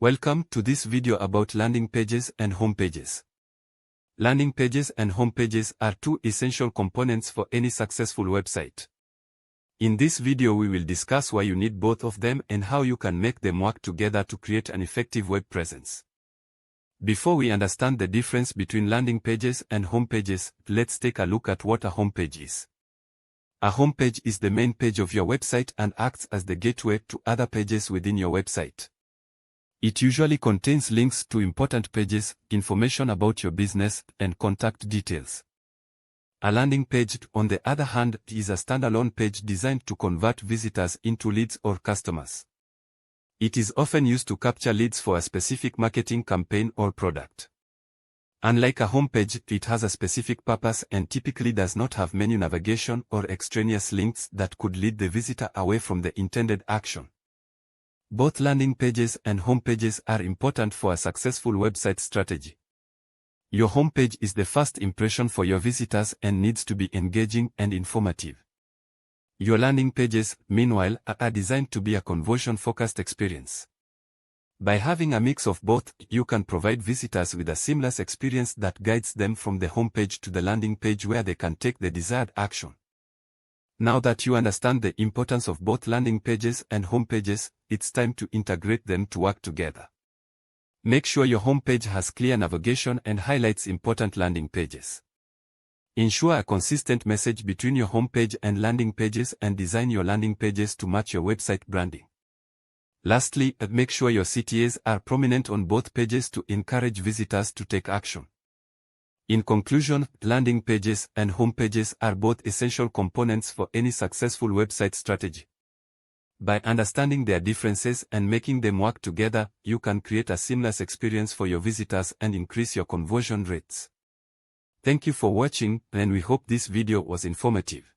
Welcome to this video about landing pages and home pages. Landing pages and home pages are two essential components for any successful website. In this video we will discuss why you need both of them and how you can make them work together to create an effective web presence. Before we understand the difference between landing pages and home pages, let's take a look at what a home page is. A home page is the main page of your website and acts as the gateway to other pages within your website. It usually contains links to important pages, information about your business, and contact details. A landing page, on the other hand, is a standalone page designed to convert visitors into leads or customers. It is often used to capture leads for a specific marketing campaign or product. Unlike a home page, it has a specific purpose and typically does not have menu navigation or extraneous links that could lead the visitor away from the intended action. Both landing pages and home pages are important for a successful website strategy. Your home page is the first impression for your visitors and needs to be engaging and informative. Your landing pages, meanwhile, are designed to be a conversion-focused experience. By having a mix of both, you can provide visitors with a seamless experience that guides them from the home page to the landing page where they can take the desired action. Now that you understand the importance of both landing pages and home pages, it's time to integrate them to work together. Make sure your home page has clear navigation and highlights important landing pages. Ensure a consistent message between your home page and landing pages and design your landing pages to match your website branding. Lastly, make sure your CTAs are prominent on both pages to encourage visitors to take action. In conclusion, landing pages and home pages are both essential components for any successful website strategy. By understanding their differences and making them work together, you can create a seamless experience for your visitors and increase your conversion rates. Thank you for watching, and we hope this video was informative.